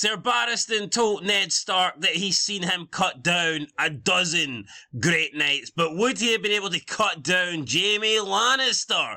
Sir Barristan told Ned Stark that he's seen him cut down a dozen Great Knights, but would he have been able to cut down Jaime Lannister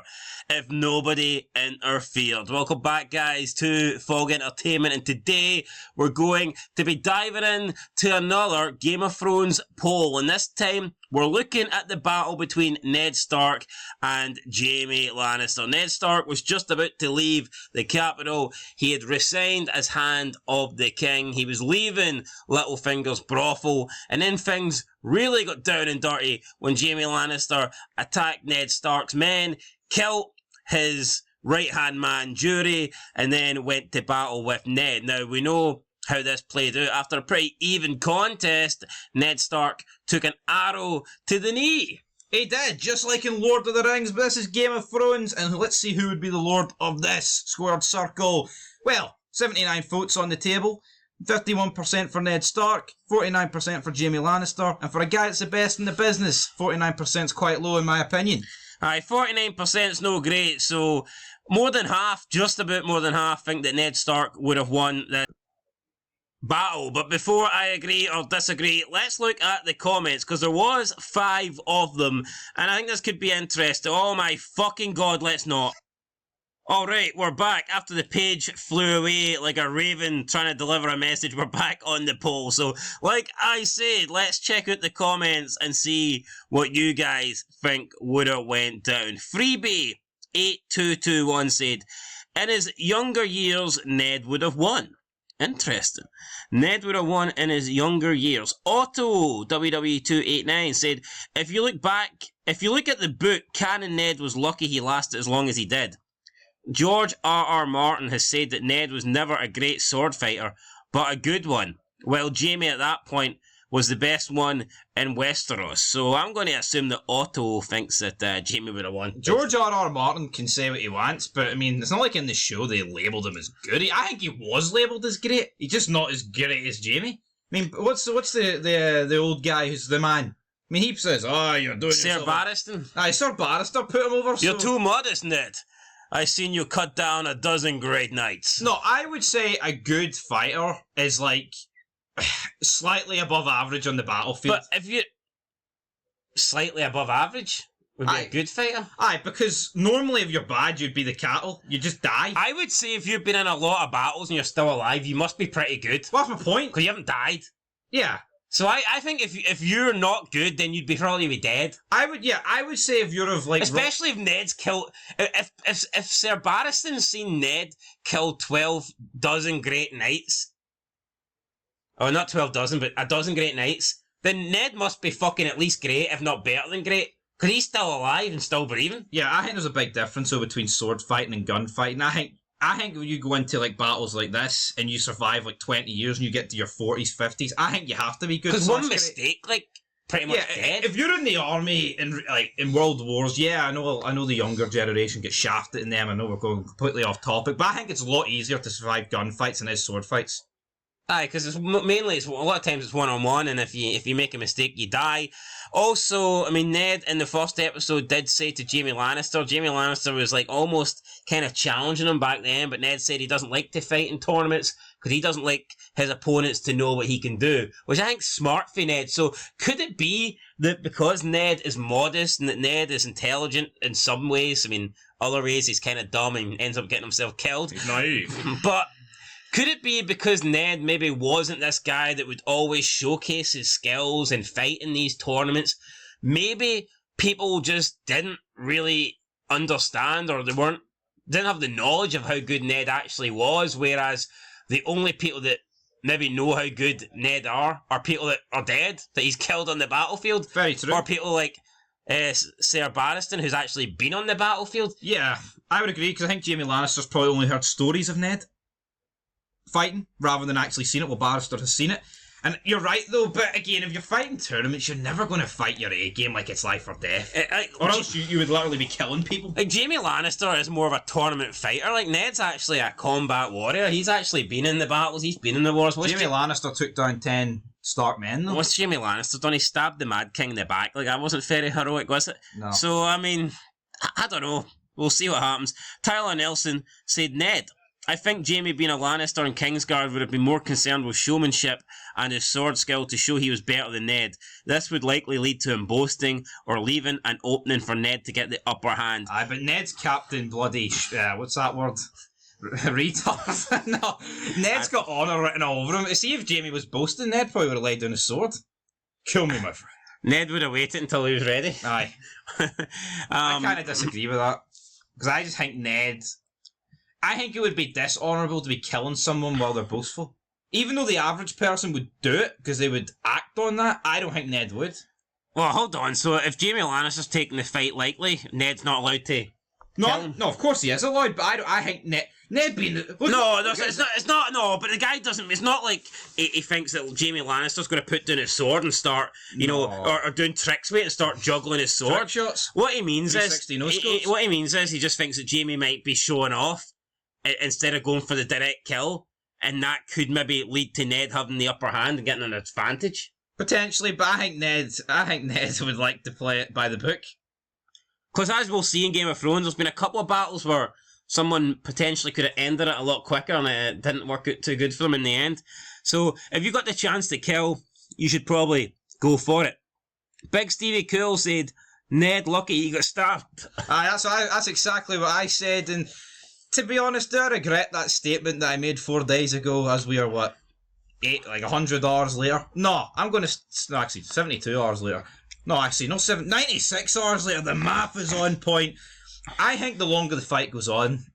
if nobody interfered? Welcome back, guys, to Fog Entertainment, and today we're going to be diving in to another Game of Thrones poll, and this time we're looking at the battle between Ned Stark and Jaime Lannister. Ned Stark was just about to leave the capital. He had resigned as Hand of the King. He was leaving Littlefinger's brothel, and then things really got down and dirty when Jaime Lannister attacked Ned Stark's men, killed his right-hand man, Jury, and then went to battle with Ned. Now, we know how this played out. After a pretty even contest, Ned Stark took an arrow to the knee. He did, just like in Lord of the Rings, but this is Game of Thrones, and let's see who would be the Lord of this squared circle. Well, 79 votes on the table, 51% for Ned Stark, 49% for Jaime Lannister, and for a guy that's the best in the business, 49% is quite low in my opinion. Aye, 49% is no great, so more than half, just about more than half, think that Ned Stark would have won the battle. But before I agree or disagree, let's look at the comments, because there was 5 of them, and I think this could be interesting. Oh my fucking god, let's not. Alright, we're back. After the page flew away like a raven trying to deliver a message, we're back on the poll. So, like I said, let's check out the comments and see what you guys think would have went down. Freebie8221 said, in his younger years, Ned would have won. Interesting. Ned would have won in his younger years. Otto WW289 said, if you look at the book, Canon Ned was lucky he lasted as long as he did. George R.R. Martin has said that Ned was never a great sword fighter, but a good one, while Jaime at that point was the best one in Westeros. So I'm going to assume that Otto thinks that Jaime would have won. George R.R. Martin can say what he wants, but I mean, it's not like in the show they labelled him as good. I think he was labelled as great. He's just not as great as Jaime. I mean, what's the old guy who's the man? I mean, he says, oh, you're doing Sir Barristan. Aye, Sir Barristan put him over. You're too modest, Ned. I seen you cut down a dozen Great Knights. No, I would say a good fighter is like slightly above average on the battlefield. But if you slightly above average would be a good fighter. Aye, because normally if you're bad, you'd be the cattle. You just die. I would say if you've been in a lot of battles and you're still alive, you must be pretty good. Well, that's my point. Because you haven't died. Yeah. So I think if you're not good, then you'd probably be dead. I would say if you're of like... Especially if Ned's killed... If Sir Barristan's seen Ned kill 12 dozen Great Knights... Oh, not 12 dozen, but a dozen Great Knights, then Ned must be fucking at least great, if not better than great. Because he's still alive and still breathing. Yeah, I think there's a big difference though between sword fighting and gun fighting. I think when you go into like battles like this and you survive like 20 years and you get to your 40s, 50s, I think you have to be good. Because one mistake, like, pretty much dead. If you're in the army in World Wars, yeah, I know the younger generation gets shafted in them. I know we're going completely off topic, but I think it's a lot easier to survive gunfights than it is sword fights. Aye, because it's mainly a lot of times it's one-on-one, and if you make a mistake, you die. Also, I mean, Ned in the first episode did say to Jaime Lannister was like almost kind of challenging him back then, but Ned said he doesn't like to fight in tournaments because he doesn't like his opponents to know what he can do, which I think is smart for Ned. So could it be that because Ned is modest and that Ned is intelligent in some ways, I mean, other ways he's kind of dumb and ends up getting himself killed? He's naive. But could it be because Ned maybe wasn't this guy that would always showcase his skills and fight in these tournaments? Maybe people just didn't really understand, or didn't have the knowledge of how good Ned actually was, whereas the only people that maybe know how good Ned are people that are dead, that he's killed on the battlefield. Very true. Or people like Sir Barristan, who's actually been on the battlefield. Yeah, I would agree, because I think Jaime Lannister's probably only heard stories of Ned fighting rather than actually seen it. Well, Barrister has seen it, and you're right though. But again, if you're fighting tournaments, you're never going to fight your A game like it's life or death, or else you would literally be killing people. Like Jaime Lannister is more of a tournament fighter. Like Ned's actually a combat warrior. He's actually been in the battles. He's been in the wars. Jaime Lannister took down 10 Stark men though. What's Jaime Lannister done? He stabbed the Mad King in the back. Like that wasn't very heroic, was it? No. So I mean, I don't know. We'll see what happens. Tyler Nelson said Ned. I think Jaime being a Lannister in Kingsguard would have been more concerned with showmanship and his sword skill to show he was better than Ned. This would likely lead to him boasting or leaving an opening for Ned to get the upper hand. Aye, but Ned's captain bloody... what's that word? Retard. No, Ned's got honour written all over him. See, if Jaime was boasting, Ned probably would have laid down his sword. Kill me, my friend. Ned would have waited until he was ready. Aye. I kind of disagree with that. Because I just think Ned... I think it would be dishonourable to be killing someone while they're boastful. Even though the average person would do it, because they would act on that, I don't think Ned would. Well, hold on. So if Jaime Lannister's taking the fight lightly, Ned's not allowed to kill him? No, of course he is allowed, but I think Ned being... It's not, no, but the guy doesn't, it's not like he thinks that Jaime Lannister's going to put down his sword and start, or doing tricks with it and start juggling his sword. Trick shots. What he means is, what he means is he just thinks that Jaime might be showing off instead of going for the direct kill, and that could maybe lead to Ned having the upper hand and getting an advantage. Potentially, but I think Ned would like to play it by the book. Because as we'll see in Game of Thrones, there's been a couple of battles where someone potentially could have ended it a lot quicker and it didn't work out too good for them in the end. So if you got the chance to kill, you should probably go for it. Big Stevie Cool said, Ned, lucky he got stabbed. Aye, that's exactly what I said, and to be honest, I regret that statement that I made 4 days ago, as we are, 100 hours later? No, I'm going to... No, actually, 72 hours later. No, actually, 96 hours later. The math is on point. I think the longer the fight goes on,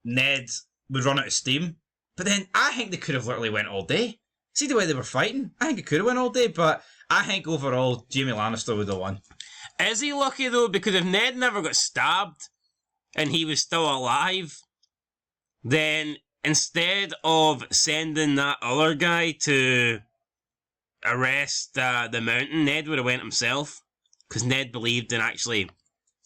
Ned would run out of steam. But then, I think they could have literally went all day. See the way they were fighting? I think it could have went all day, but I think overall, Jaime Lannister would have won. Is he lucky, though? Because if Ned never got stabbed, and he was still alive, then instead of sending that other guy to arrest the mountain, Ned would have went himself. Because Ned believed in actually,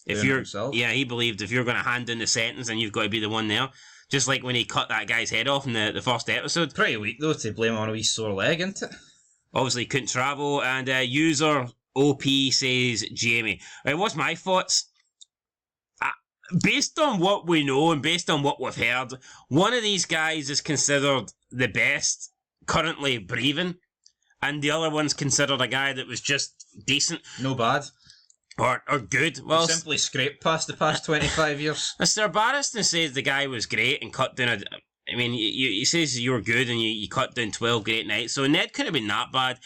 he believed if you're going to hand in the sentence, then you've got to be the one there. Just like when he cut that guy's head off in the first episode. Pretty weak though to blame on a wee sore leg, isn't it? Obviously he couldn't travel, and user OP says Jaime. What's my thoughts? Based on what we know and based on what we've heard, one of these guys is considered the best currently breathing, and the other one's considered a guy that was just decent. No bad. Or good. Well, simply scraped past the past 25 years. Sir Barristan says the guy was great and cut down he says you were good and you cut down 12 great nights. So Ned could have been that bad.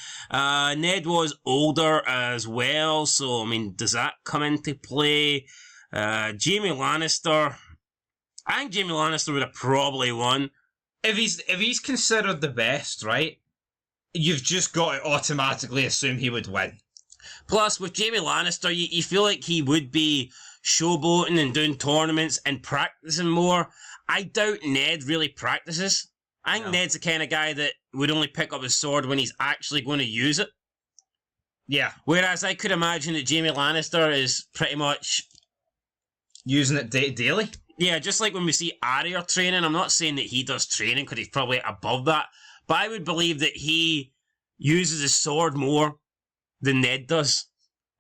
Ned was older as well, so does that come into play? Jaime Lannister. I think Jaime Lannister would have probably won. If he's considered the best, right? You've just got to automatically assume he would win. Plus, with Jaime Lannister, you feel like he would be showboating and doing tournaments and practicing more. I doubt Ned really practices. I think Ned's the kind of guy that would only pick up his sword when he's actually going to use it. Yeah. Whereas I could imagine that Jaime Lannister is pretty much using it daily. Yeah, just like when we see Arya training. I'm not saying that he does training because he's probably above that, but I would believe that he uses his sword more than Ned does.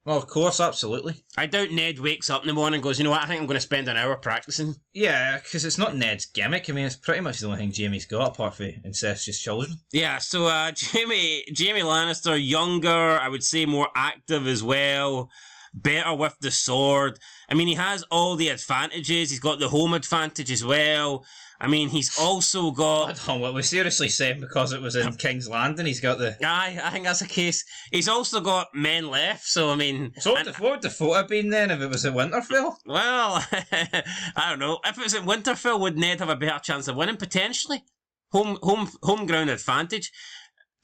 Well, of course, absolutely. I doubt Ned wakes up in the morning and goes, you know what, I think I'm going to spend an hour practicing. Yeah, because it's not Ned's gimmick. It's pretty much the only thing Jaime's got, apart from incestuous children. Yeah, so Jaime Lannister, younger, I would say more active as well, better with the sword. He has all the advantages. He's got the home advantage as well. He's also got... I don't know what we're seriously saying because it was in King's Landing. He's got the... Aye, I think that's the case. He's also got men left, so So what would the photo have been then if it was at Winterfell? Well, I don't know. If it was at Winterfell, would Ned have a better chance of winning? Potentially. Home ground advantage.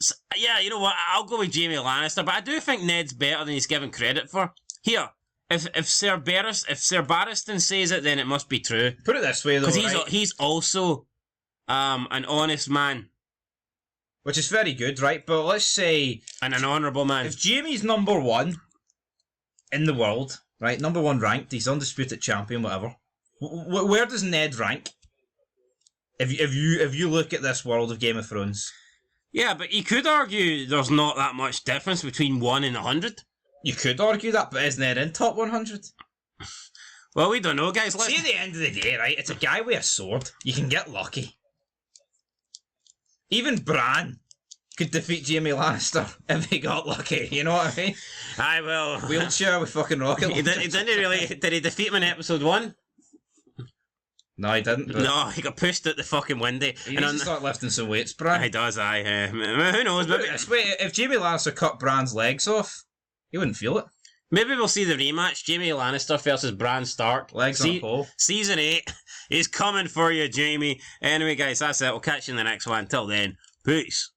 So, yeah, you know what? I'll go with Jaime Lannister, but I do think Ned's better than he's given credit for. Here. If Sir Barristan says it, then it must be true. Put it this way, though, because he's also an honest man, which is very good, right? But let's say and an honourable man. If Jaime's number one in the world, right, number one ranked, he's undisputed champion, whatever. Where does Ned rank? If you look at this world of Game of Thrones, yeah, but you could argue there's not that much difference between 1 and 100. You could argue that, but isn't Ned in top 100? Well, we don't know, guys. See, at the end of the day, right, it's a guy with a sword. You can get lucky. Even Bran could defeat Jaime Lannister if he got lucky, you know what I mean? I will. Wheelchair with fucking rocket He didn't really. Did he defeat him in episode 1? No, he didn't. But No, he got pushed out the fucking window. he needs to start lifting some weights, Bran. He does, aye. Who knows? Maybe, Wait, if Jaime Lannister cut Bran's legs off, he wouldn't feel it. maybe we'll see the rematch. Jaime Lannister versus Bran Stark. Legs on a pole. Season 8 is coming for you, Jamie. Anyway, guys, that's it. We'll catch you in the next one. Till then, peace.